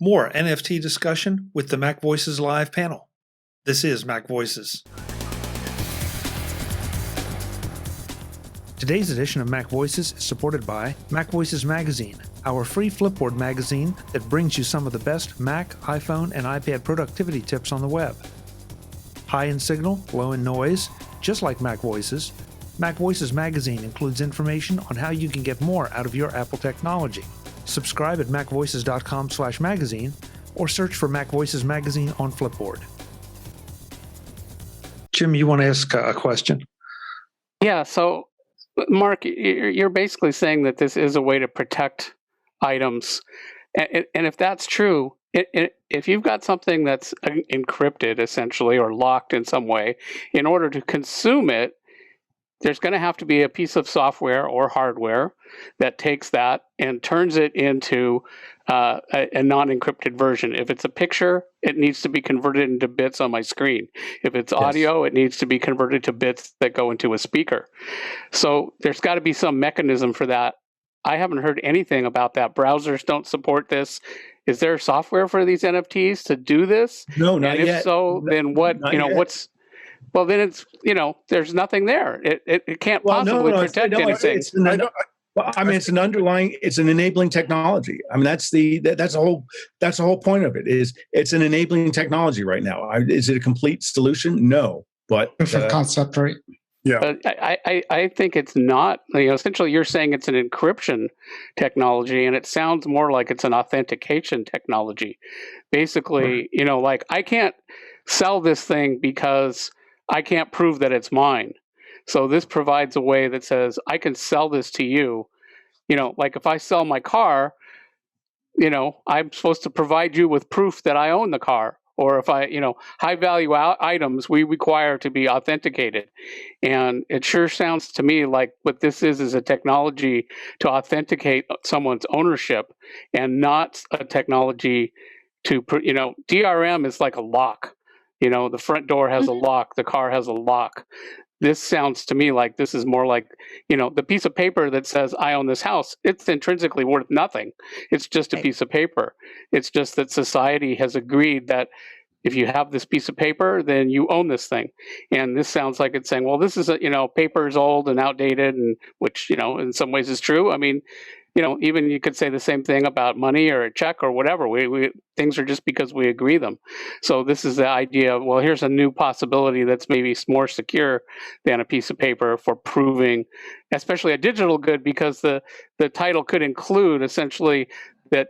More NFT discussion with the MacVoices live panel. This is MacVoices. Today's edition of MacVoices is supported by MacVoices Magazine, our free Flipboard magazine that brings you some of the best Mac, iPhone, and iPad productivity tips on the web. High in signal, low in noise, just like MacVoices, MacVoices Magazine includes information on how you can get more out of your Apple technology. Subscribe at macvoices.com/magazine or search for MacVoices Magazine on Flipboard. Jim, you want to ask a question? Yeah, so Mark, you're basically saying that this is a way to protect items. And if that's true, if you've got something that's encrypted essentially or locked in some way, in order to consume it, there's going to have to be a piece of software or hardware that takes that and turns it into a non-encrypted version. If it's a picture, it needs to be converted into bits on my screen. If it's audio, it needs to be converted to bits that go into a speaker. So there's got to be some mechanism for that. I haven't heard anything about that. Browsers don't support this. Is there software for these NFTs to do this? No, not yet. And if so, then what, what's... Well, then it's, there's nothing there. It can't possibly protect anything. It's an underlying, it's an enabling technology. I mean, that's the whole point of it. It's an enabling technology right now. Is it a complete solution? No, but proof of concept, right? Yeah. But I think it's not. Essentially, you're saying it's an encryption technology, and it sounds more like it's an authentication technology. Basically, like I can't sell this thing because I can't prove that it's mine. So this provides a way that says I can sell this to you. Like if I sell my car, I'm supposed to provide you with proof that I own the car. Or if I, high value items we require to be authenticated. And it sure sounds to me like what this is a technology to authenticate someone's ownership and not a technology to, DRM is like a lock. The front door has a lock, the car has a lock. This sounds to me like this is more like, the piece of paper that says I own this house, it's intrinsically worth nothing. It's just a piece of paper. It's just that society has agreed that if you have this piece of paper, then you own this thing. And this sounds like it's saying, well, this is, paper is old and outdated, and which, in some ways is true. I mean, even you could say the same thing about money or a check or whatever. We things are just because we agree them. So this is the idea of, well, here's a new possibility that's maybe more secure than a piece of paper for proving, especially a digital good, because the title could include essentially that,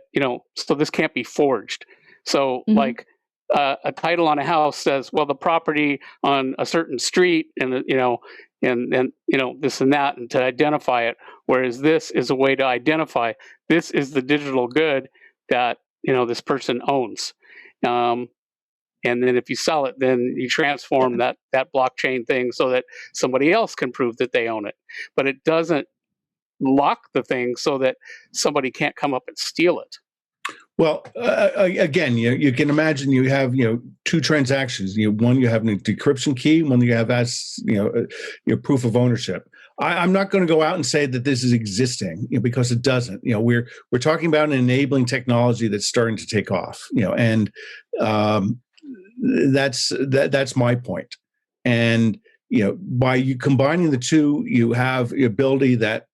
so this can't be forged. So like a title on a house says, well, the property on a certain street and, and this and that, and to identify it. Whereas this is a way to identify this is the digital good that this person owns. And then if you sell it, then you transform that blockchain thing so that somebody else can prove that they own it. But it doesn't lock the thing so that somebody can't come up and steal it. Well, again, you can imagine you have two transactions. One you have an decryption key, one you have as your proof of ownership. I'm not going to go out and say that this is existing because it doesn't. We're talking about an enabling technology that's starting to take off. And that's my point. And by you combining the two, you have the ability that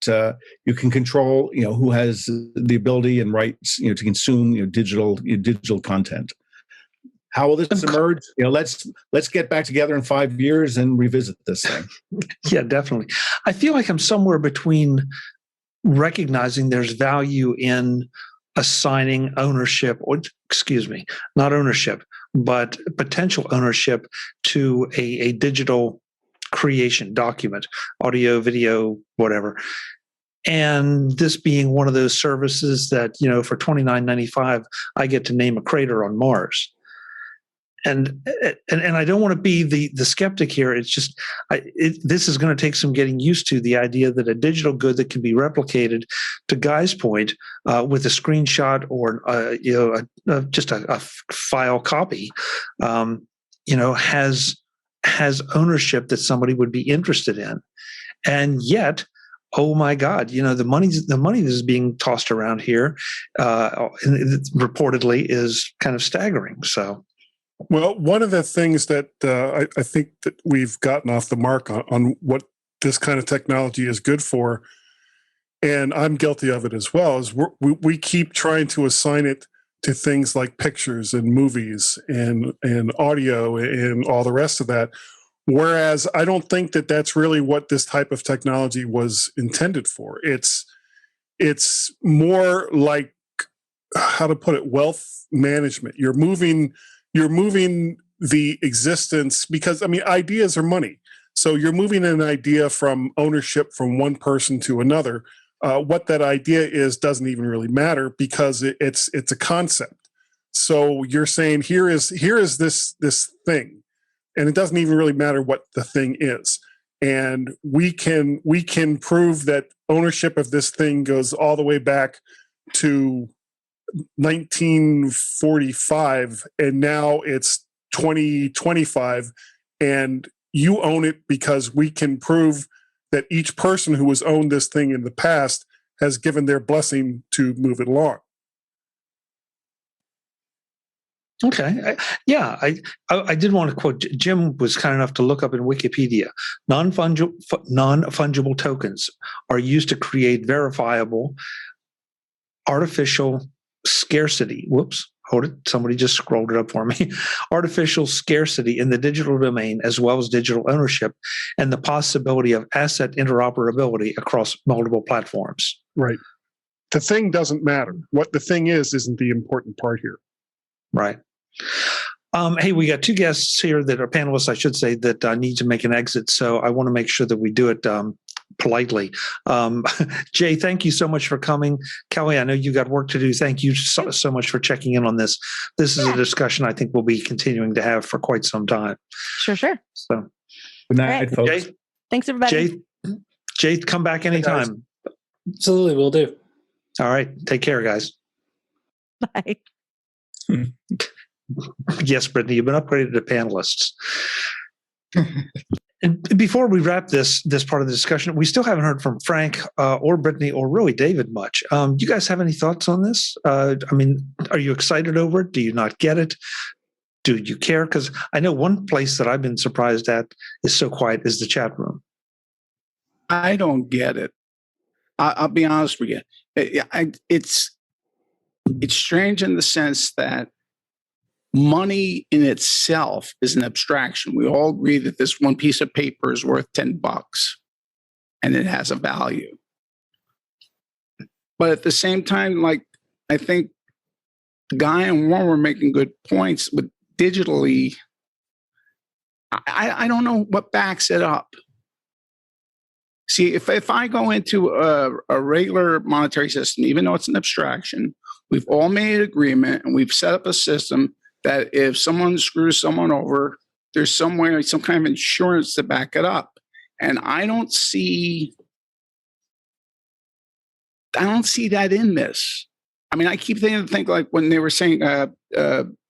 you can control, who has the ability and rights, to consume digital content. How will this emerge? Let's get back together in 5 years and revisit this thing. Yeah, definitely. I feel like I'm somewhere between recognizing there's value in assigning ownership, or not ownership, but potential ownership to a digital creation document, audio, video, whatever. And this being one of those services that, for $29.95, I get to name a crater on Mars. And I don't want to be the skeptic here. It's just this is going to take some getting used to, the idea that a digital good that can be replicated, to Guy's point, with a screenshot or just a file copy, has ownership that somebody would be interested in. And yet oh my God, the money that is being tossed around here, reportedly, is kind of staggering. So, well, one of the things that I think that we've gotten off the mark on what this kind of technology is good for, and I'm guilty of it as well, is we keep trying to assign it to things like pictures and movies and audio and all the rest of that. Whereas I don't think that that's really what this type of technology was intended for. It's more like, how to put it, wealth management. You're moving the existence, because ideas are money. So you're moving an idea from ownership from one person to another. What that idea is doesn't even really matter, because it's a concept. So you're saying here is this thing. And it doesn't even really matter what the thing is. And we can prove that ownership of this thing goes all the way back to 1945, and now it's 2025, and you own it because we can prove that each person who has owned this thing in the past has given their blessing to move it along. okay. I did want to quote, Jim was kind enough to look up in Wikipedia. Non-fungible tokens are used to create verifiable artificial scarcity. Whoops. Hold it. Somebody just scrolled it up for me. Artificial scarcity in the digital domain, as well as digital ownership, and the possibility of asset interoperability across multiple platforms. Right. The thing doesn't matter. What the thing is isn't the important part here. Right. Hey, we got two guests here that are panelists, I should say, that need to make an exit. So I want to make sure that we do it politely. Jay, thank you so much for coming. Kelly, I know you got work to do. Thank you so much for checking in on this. This is a discussion I think we'll be continuing to have for quite some time. Sure. So, Good night, right, folks. Jay, thanks, everybody. Jay, come back anytime. Absolutely, will do. All right. Take care, guys. Bye. Yes, Brittany, you've been upgraded to panelists. And before we wrap this part of the discussion, we still haven't heard from Frank or Brittany or really David much. Do you guys have any thoughts on this? Are you excited over it? Do you not get it? Do you care? Because I know one place that I've been surprised at is so quiet is the chat room. I don't get it. I'll be honest with you. It's strange in the sense that money in itself is an abstraction. We all agree that this one piece of paper is worth $10 and it has a value. But at the same time, like, I think Guy and Warren were making good points with digitally. I don't know what backs it up. See, if I go into a regular monetary system, even though it's an abstraction, we've all made an agreement and we've set up a system that if someone screws someone over, there's some kind of insurance to back it up. And I don't see that in this. I keep think like when they were saying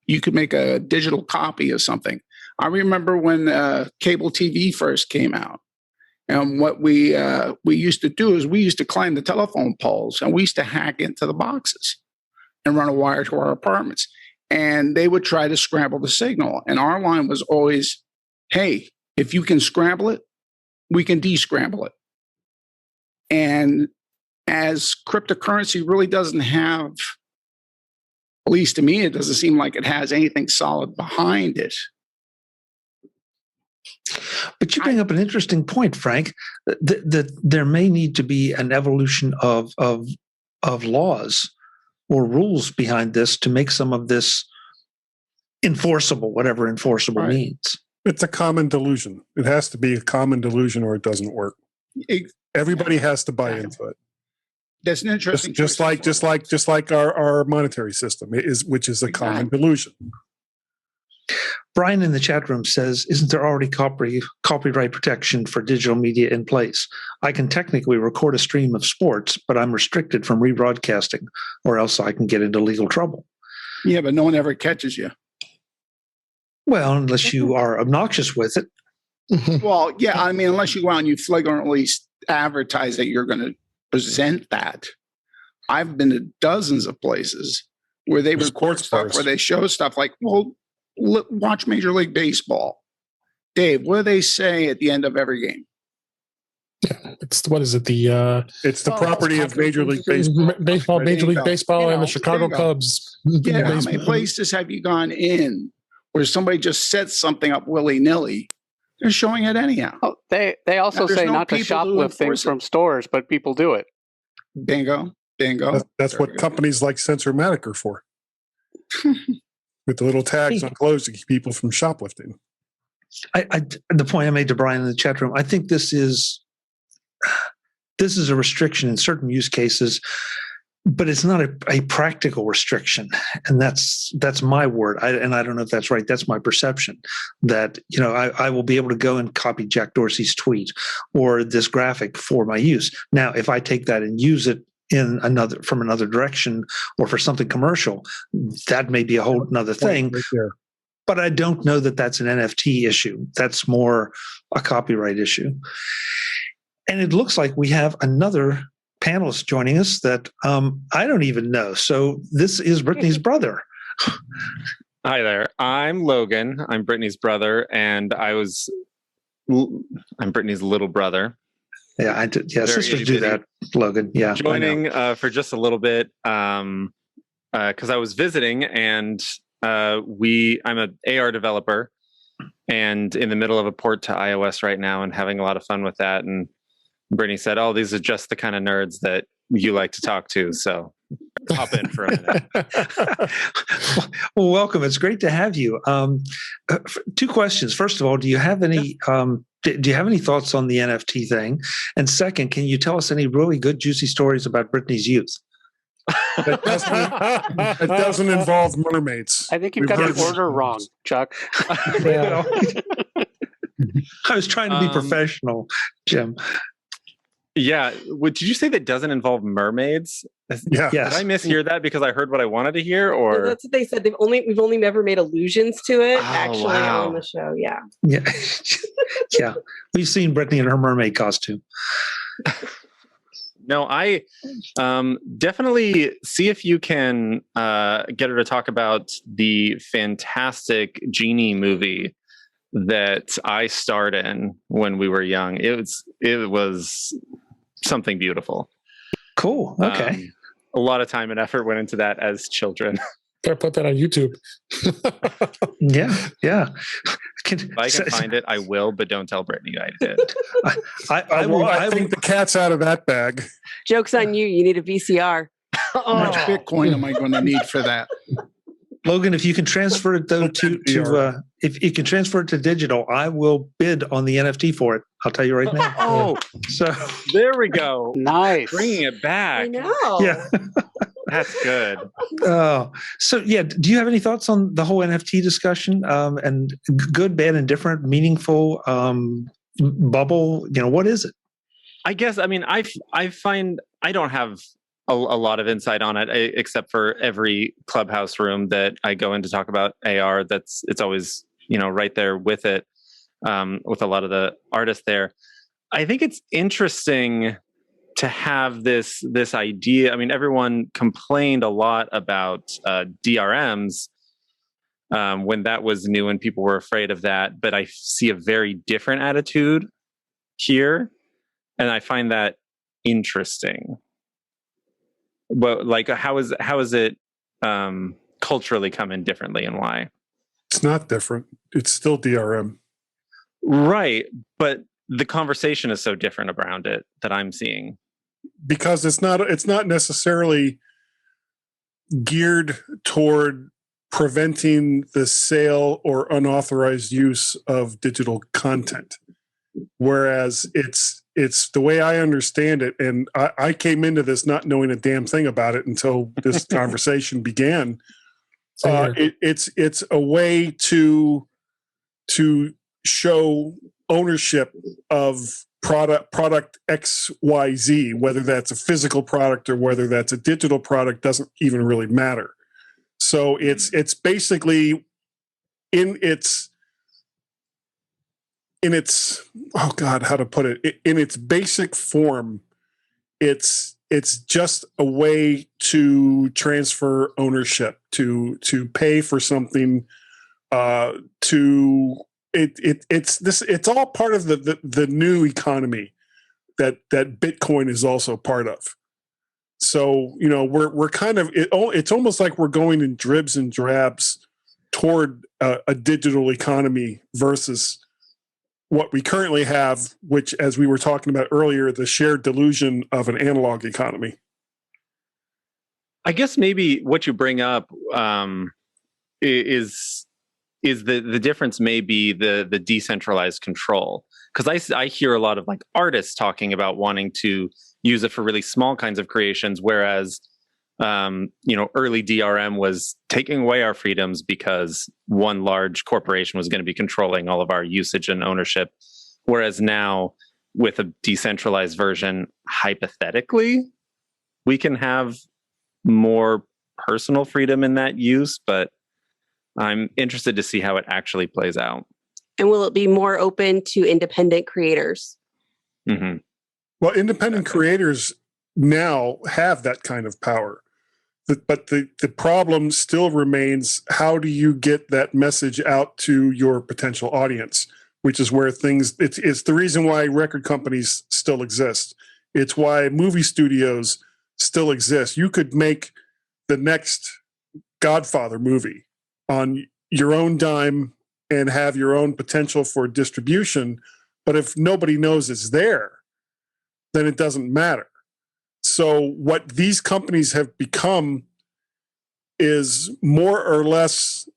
you could make a digital copy of something. I remember when cable TV first came out. And what we used to do is we used to climb the telephone poles and we used to hack into the boxes and run a wire to our apartments. And they would try to scramble the signal. And our line was always, hey, if you can scramble it, we can descramble it. And as cryptocurrency really doesn't have, at least to me, it doesn't seem like it has anything solid behind it. But you bring up an interesting point, Frank, that there may need to be an evolution of laws or rules behind this to make some of this enforceable, whatever enforceable means. It's a common delusion. It has to be a common delusion or it doesn't work. Everybody has to buy into it. That's an interesting just like our monetary system which is a common delusion. Brian in the chat room says, isn't there already copyright protection for digital media in place? I can technically record a stream of sports, but I'm restricted from rebroadcasting, or else I can get into legal trouble. Yeah, but no one ever catches you. Well, unless you are obnoxious with it. Well, yeah, unless you go out and you flagrantly advertise that you're going to present that. I've been to dozens of places where they record stuff, where they show stuff like, well, watch Major League Baseball. Dave, what do they say at the end of every game? Yeah, it's what is it? It's the property of Major League Baseball. Major League Baseball, and the Chicago Cubs. Yeah, how many places have you gone in where somebody just sets something up willy nilly? They're showing it anyhow. Oh, they also say not to shoplift things from stores, but people do it. Bingo. That's what companies like Sensormatic are for. With the little tags on clothes to keep people from shoplifting. The point I made to Brian in the chat room, I think this is a restriction in certain use cases, but it's not a practical restriction. And that's my word. And I don't know if that's right. That's my perception that, I will be able to go and copy Jack Dorsey's tweet or this graphic for my use. Now, if I take that and use it from another direction or for something commercial, that may be a whole nother thing. Right there. But I don't know that that's an NFT issue. That's more a copyright issue. And it looks like we have another panelist joining us that I don't even know. So this is Brittany's brother. Hi there. I'm Logan. I'm Brittany's brother, and I'm Brittany's little brother. Yeah, sisters do that, Logan. Yeah, joining for just a little bit because I was visiting, and I'm an AR developer, and in the middle of a port to iOS right now, and having a lot of fun with that. And Brittany said, "Oh, these are just the kind of nerds that you like to talk to." So hop in for a minute. Well, welcome. It's great to have you. Two questions. First of all, do you have any? Do you have any thoughts on the NFT thing? And second, can you tell us any really good, juicy stories about Brittany's youth? It doesn't involve mermaids. I think you've got the order wrong, Chuck. Well, I was trying to be professional, Jim. Yeah. Did you say that doesn't involve mermaids? Yeah. Yes. Did I mishear that because I heard what I wanted to hear? Or No, that's what they said. We've only never made allusions to it on the show. Yeah. Yeah. Yeah. We've seen Brittany in her mermaid costume. No, I definitely see if you can get her to talk about the fantastic Genie movie that I starred in when we were young. It was something beautiful. Cool. Okay. A lot of time and effort went into that as children. Better put that on YouTube. Yeah. If I can find it, I will, but don't tell Brittany I did. I think the cat's out of that bag. Joke's on you. You need a VCR. How much Bitcoin am I going to need for that? Logan, if you can transfer it though if you can transfer it to digital, I will bid on the NFT for it. I'll tell you right now. Oh, so there we go. Nice. Bringing it back. I know. Yeah. That's good. So yeah, do you have any thoughts on the whole NFT discussion? And good, bad, and different, meaningful, bubble? What is it? I guess. I mean, I find I don't have a lot of insight on it, except for every Clubhouse room that I go in to talk about AR. It's always right there with it, with a lot of the artists there. I think it's interesting to have this idea. I mean, everyone complained a lot about DRMs when that was new and people were afraid of that. But I see a very different attitude here, and I find that interesting. Well, like how is it culturally come in differently, and why? It's not different. It's still DRM. Right, but the conversation is so different around it that I'm seeing. Because it's not necessarily geared toward preventing the sale or unauthorized use of digital content. Whereas it's the way I understand it, and I came into this not knowing a damn thing about it until this conversation began. It's a way to show ownership of product XYZ, whether that's a physical product or whether that's a digital product doesn't even really matter. So it's basically in its in its, oh God, how to put it, in its basic form, it's just a way to transfer ownership, to pay for something, it's all part of the new economy that Bitcoin is also part of. So, you know, we're kind of, it's almost like we're going in dribs and drabs toward a digital economy versus what we currently have, which, as we were talking about earlier, the shared delusion of an analog economy. I guess maybe what you bring up is the difference may be the decentralized control. Because I hear a lot of like artists talking about wanting to use it for really small kinds of creations, whereas early DRM was taking away our freedoms because one large corporation was going to be controlling all of our usage and ownership. Whereas now, with a decentralized version, hypothetically, we can have more personal freedom in that use, but I'm interested to see how it actually plays out. And will it be more open to independent creators? Mm-hmm. Well, independent creators now have that kind of power. But the problem still remains, how do you get that message out to your potential audience, which is where it's the reason why record companies still exist. It's why movie studios still exist. You could make the next Godfather movie on your own dime and have your own potential for distribution. But if nobody knows it's there, then it doesn't matter. So what these companies have become is more or less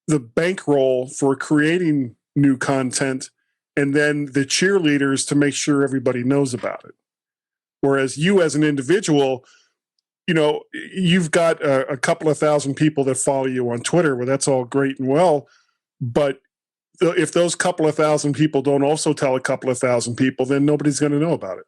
the bankroll for creating new content and then the cheerleaders to make sure everybody knows about it. Whereas you as an individual, you know, you've got a couple of thousand people that follow you on Twitter. Well, that's all great and well. But if those couple of thousand people don't also tell a couple of thousand people, then nobody's going to know about it.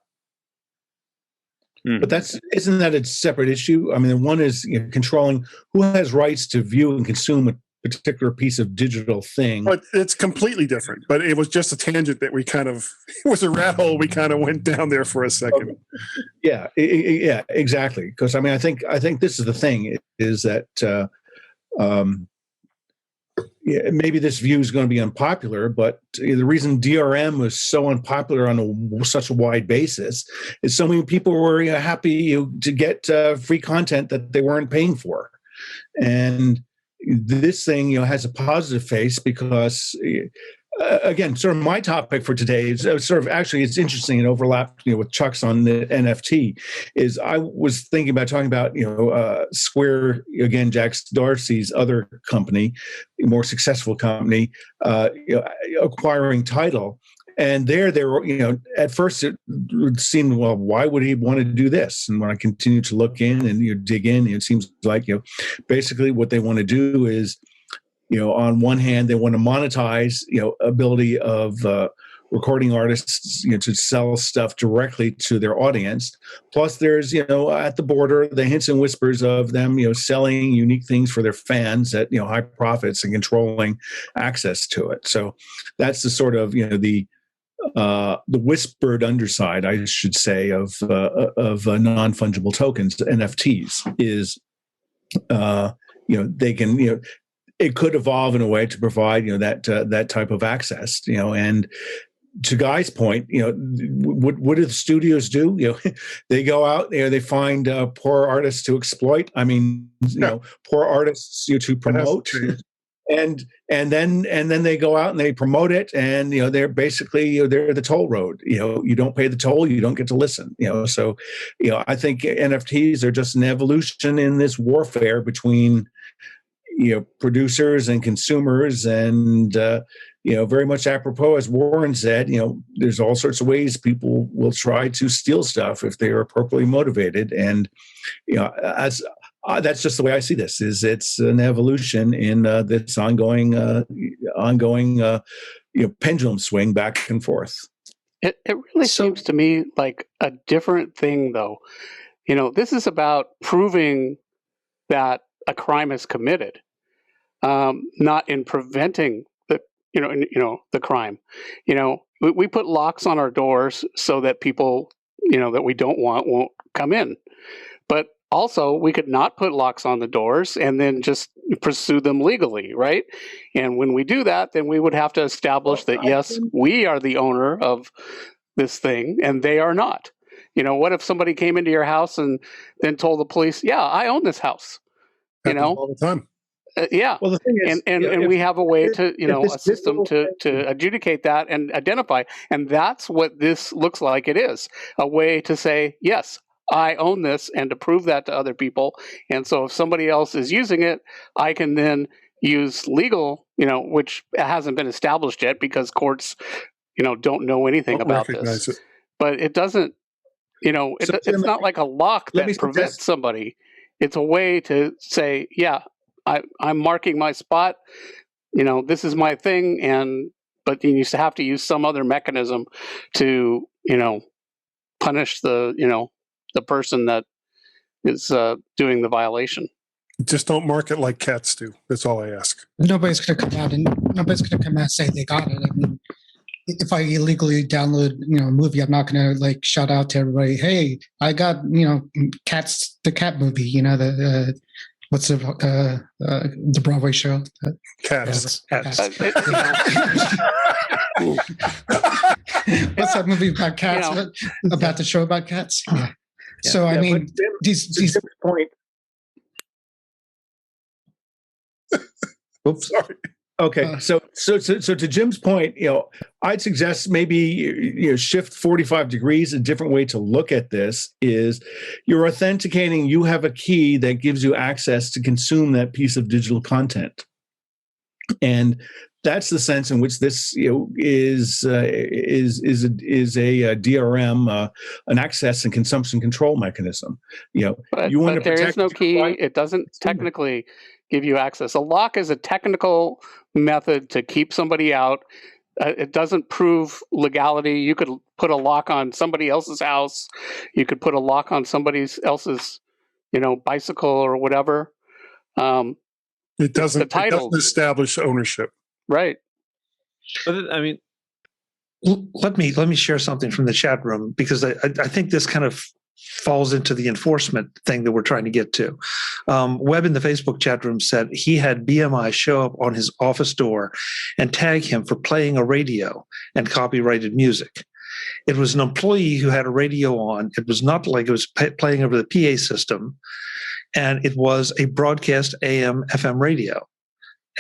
But isn't that a separate issue? I mean, one is controlling who has rights to view and consume a particular piece of digital thing. But it's completely different. But it was just a tangent that it was a rat hole. We kind of went down there for a second. Yeah, exactly. Because I mean, I think this is the thing is that maybe this view is going to be unpopular, but the reason DRM was so unpopular on such a wide basis is so many people were happy to get free content that they weren't paying for. And this thing has a positive face because, again, sort of my topic for today is it's interesting and overlapped with Chuck's on the NFT. Is I was thinking about talking about Square, again, Jack Dorsey's other company, more successful company, acquiring Tidal. And they were, at first it seemed, well, why would he want to do this? And when I continue to look in and dig in, it seems like, basically what they want to do is, on one hand, they want to monetize, ability of recording artists, to sell stuff directly to their audience. Plus, there's, at the border, the hints and whispers of them, selling unique things for their fans at, high profits and controlling access to it. So that's the sort of, the whispered underside, I should say, of non-fungible tokens, NFTs, is, they can, it could evolve in a way to provide, that type of access, and to Guy's point, what do the studios do? They go out there, they find poor artists to exploit. I mean, poor artists to promote. And then they go out and they promote it, and they're basically they're the toll road. You don't pay the toll, you don't get to listen. So I think NFTs are just an evolution in this warfare between producers and consumers, and very much apropos, as Warren said, there's all sorts of ways people will try to steal stuff if they are appropriately motivated, and as that's just the way I see this. Is it's an evolution in this ongoing pendulum swing back and forth. It really seems to me like a different thing, though. This is about proving that a crime is committed, not in preventing the crime. We put locks on our doors so that people, that we don't want won't come in. But also, we could not put locks on the doors and then just pursue them legally, right? And when we do that, then we would have to establish that, yes, we are the owner of this thing and they are not. What if somebody came into your house and then told the police, yeah, I own this house? All the time. Yeah. Well, the thing is, and we have a way to, a system to adjudicate that and identify. And that's what this looks like it is, a way to say, yes, I own this, and to prove that to other people. And so if somebody else is using it, I can then use legal, which hasn't been established yet because courts, don't know anything about this. But it doesn't, it's not like a lock that prevents somebody. It's a way to say, yeah, I'm marking my spot. This is my thing, but you used to have to use some other mechanism to, punish the person that is doing the violation. Just don't mark it like cats do. That's all I ask. Nobody's going to come out and say they got it. I mean, if I illegally download, a movie, I'm not going to shout out to everybody, "Hey, I got Cats, the cat movie." What's the Broadway show? Cats. What's that movie about cats? About the show about cats? Yeah. So I mean, these point. Oops, sorry. Okay, so to Jim's point, I'd suggest maybe shift 45 degrees. A different way to look at this is you're authenticating. You have a key that gives you access to consume that piece of digital content, and that's the sense in which this is a DRM, an access and consumption control mechanism. But there is no key. It doesn't technically give you access. A lock is a technical method to keep somebody out. It doesn't prove legality. You could put a lock on somebody else's house. You could put a lock on somebody else's, bicycle or whatever. It doesn't establish ownership. Right. But I mean, let me share something from the chat room, because I think this kind of falls into the enforcement thing that we're trying to get to. Webb in the Facebook chat room said he had BMI show up on his office door and tag him for playing a radio and copyrighted music. It was an employee who had a radio on. It was not like it was playing over the PA system, and it was a broadcast AM FM radio.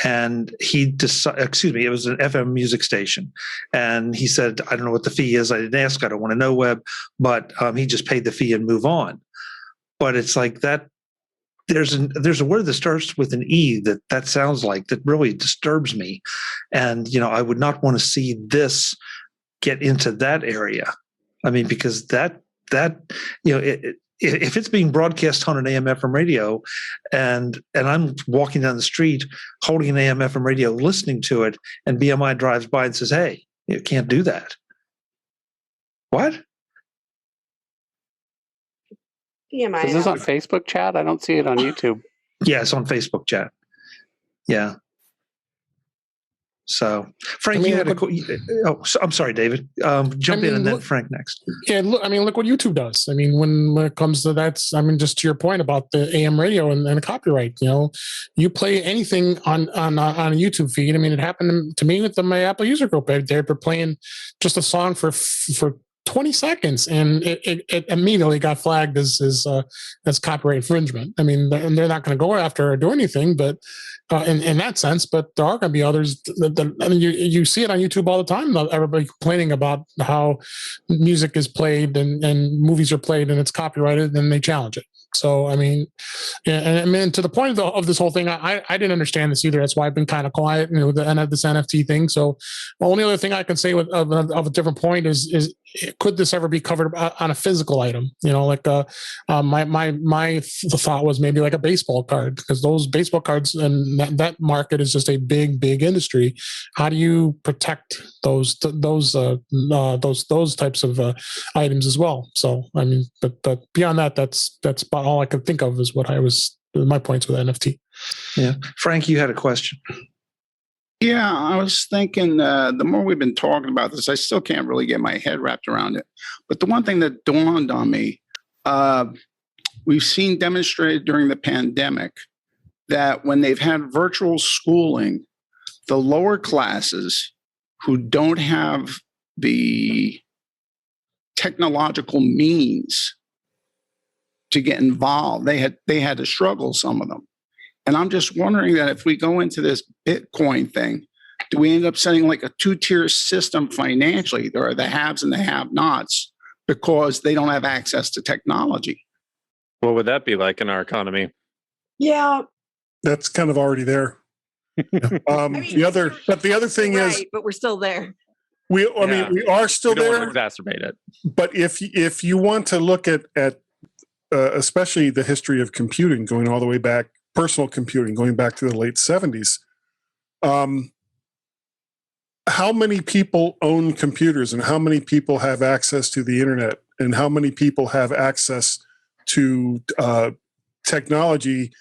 And it was an FM music station. And he said, I don't know what the fee is. I didn't ask. I don't want to know, Webb. But he just paid the fee and move on. But it's like that. There's a word that starts with an E that sounds like, that really disturbs me. And, I would not want to see this get into that area. I mean, because if it's being broadcast on an AM FM radio and I'm walking down the street holding an AM FM radio listening to it, and BMI drives by and says, "Hey, you can't do that." What? BMI. Is this on Facebook chat? I don't see it on YouTube. Yeah, it's on Facebook chat. Yeah. So, Frank, you had I'm sorry, David. Jump in and then Frank next. Yeah, look what YouTube does. I mean, when it comes to that, just to your point about the AM radio and the copyright, you play anything on a YouTube feed. I mean, it happened to me with my Apple user group. They were playing just a song for 20 seconds, and it immediately got flagged as copyright infringement. I mean, and they're not going to go after or do anything, but in that sense. But there are going to be others. You see it on YouTube all the time. Everybody complaining about how music is played and movies are played and it's copyrighted, and they challenge it. So, I mean, and to the point of this whole thing, I didn't understand this either. That's why I've been kind of quiet, this NFT thing. So the only other thing I can say of a different point is could this ever be covered on a physical item? My thought was maybe like a baseball card, because those baseball cards and that market is just a big industry. How do you protect those types of items as well? So, I mean, but beyond that, that's about all I could think of is my points with NFT. Yeah. Frank, you had a question. Yeah, I was thinking the more we've been talking about this, I still can't really get my head wrapped around it. But the one thing that dawned on me, we've seen demonstrated during the pandemic that when they've had virtual schooling, the lower classes who don't have the technological means to get involved, they had to struggle, some of them. And I'm just wondering that if we go into this Bitcoin thing, do we end up setting like a two-tier system financially? There are the haves and the have-nots because they don't have access to technology. What would that be like in our economy? Yeah. That's kind of already there. The other thing is, but we're still there. we are still We don't there. want to exacerbate it. But if you want to look at especially the history of computing, going all the way back, personal computing going back to the late 70s, how many people own computers and how many people have access to the internet and how many people have access to technology?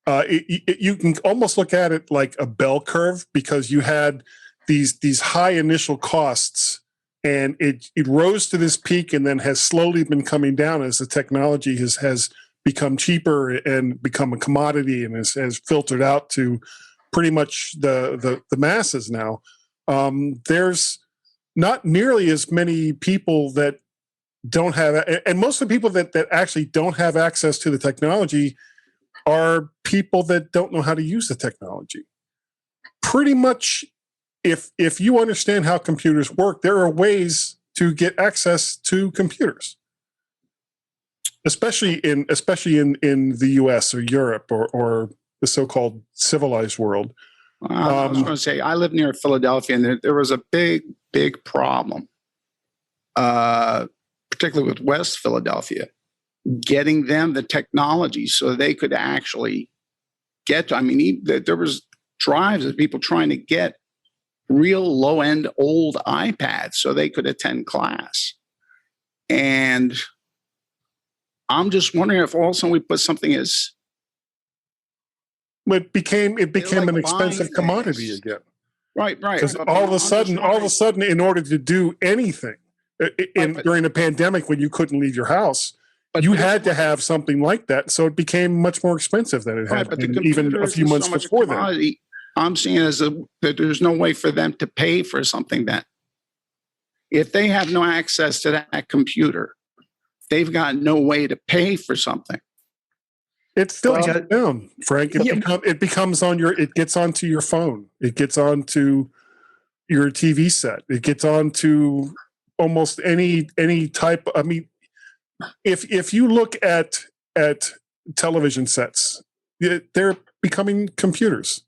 You can almost look at it like a bell curve, because you had these high initial costs, and it rose to this peak and then has slowly been coming down as the technology has become cheaper and become a commodity and has filtered out to pretty much the masses now. There's not nearly as many people that don't have, and most of the people that actually don't have access to the technology are people that don't know how to use the technology. Pretty much, if you understand how computers work, there are ways to get access to computers, especially in the US or Europe or the so-called civilized world. I was going to say, I live near Philadelphia, and there was a big problem, particularly with West Philadelphia, getting them the technology so they could actually get to, there was drives of people trying to get real low-end old iPads so they could attend class. And I'm just wondering if all of a sudden we put something as... It became like an expensive commodity again. Right. Because all of a sudden, in order to do anything during the pandemic, when you couldn't leave your house, you had to have something like that. So it became much more expensive than it had been even a few months before that. I'm seeing as that there's no way for them to pay for something that, if they have no access to that computer, they've got no way to pay for something. It still gets down, Frank. It becomes it gets onto your phone. It gets onto your TV set. It gets onto almost any type. If you look at television sets, they're becoming computers.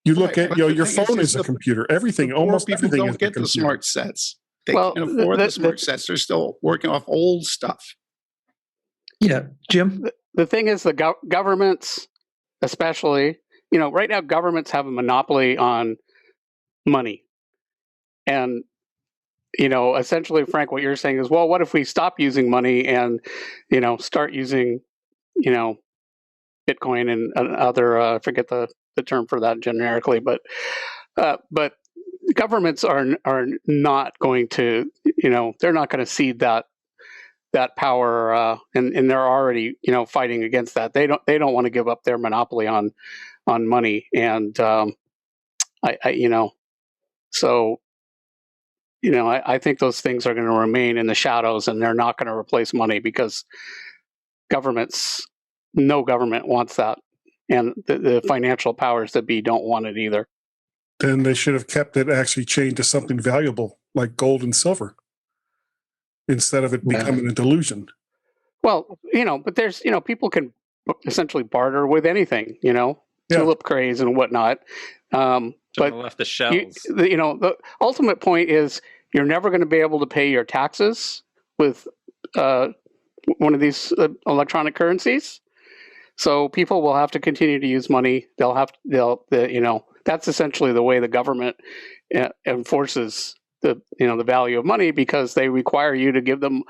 You look at your phone is a computer. Everything, almost everything, don't get the smart sets. They can't afford the smart sets. They're still working off old stuff. Yeah, Jim. The thing is, the governments, especially, right now, governments have a monopoly on money. And, essentially, Frank, what you're saying is, well, what if we stop using money and, start using, Bitcoin and other, I forget the term for that generically, but governments are not going to, they're not going to cede that power, and they're already fighting against that. They don't want to give up their monopoly on money, and I think those things are going to remain in the shadows, and they're not going to replace money, because no government wants that, and the financial powers that be don't want it either. Then they should have kept it actually chained to something valuable like gold and silver, instead of it becoming a delusion. Well, but there's, people can essentially barter with anything, tulip craze and whatnot. But left the shells. The ultimate point is you're never going to be able to pay your taxes with one of these electronic currencies. So people will have to continue to use money. That's essentially the way the government enforces the value of money, because they require you to give them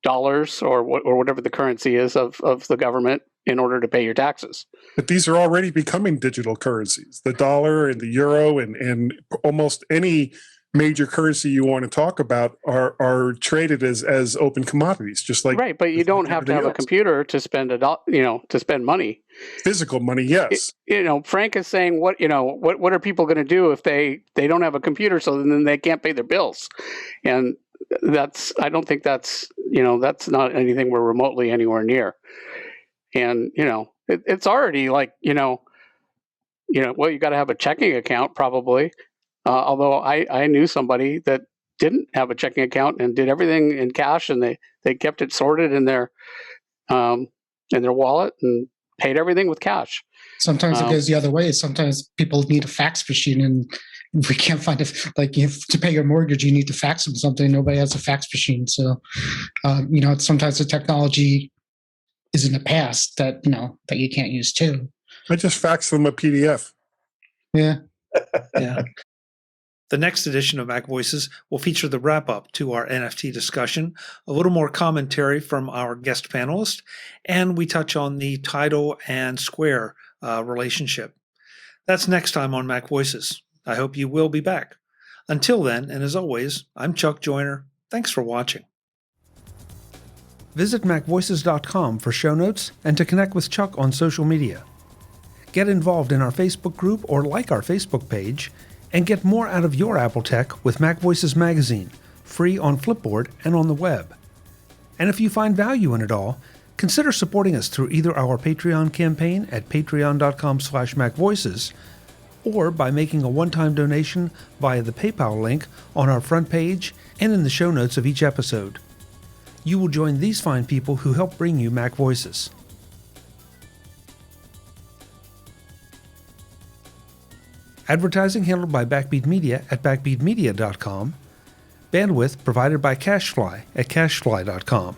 dollars or whatever the currency is of the government in order to pay your taxes. But these are already becoming digital currencies. The dollar and the euro and almost any major currency you want to talk about are traded as open commodities, just like right. But you don't have to have a computer to spend to spend money. Physical money, yes. Frank is saying what are people going to do if they don't have a computer, so then they can't pay their bills, and I don't think that's not anything we're remotely anywhere near, and it's already like well, you got to have a checking account probably. Although I knew somebody that didn't have a checking account and did everything in cash, and they kept it sorted in their wallet and paid everything with cash. Sometimes it goes the other way. Sometimes people need a fax machine, and we can't find it. Like to pay your mortgage, you need to fax them something. Nobody has a fax machine, so sometimes the technology is in the past that that you can't use too. I just fax them a PDF. Yeah. Yeah. The next edition of MacVoices will feature the wrap-up to our NFT discussion, a little more commentary from our guest panelist, and we touch on the Tidal and Square relationship. That's next time on MacVoices. I hope you will be back. Until then, and as always, I'm Chuck Joyner. Thanks for watching. Visit MacVoices.com for show notes and to connect with Chuck on social media. Get involved in our Facebook group or like our Facebook page, and get more out of your Apple tech with MacVoices Magazine, free on Flipboard and on the web. And if you find value in it all, consider supporting us through either our Patreon campaign at patreon.com/MacVoices or by making a one-time donation via the PayPal link on our front page and in the show notes of each episode. You will join these fine people who help bring you MacVoices. Advertising handled by Backbeat Media at backbeatmedia.com. Bandwidth provided by CashFly at cashfly.com.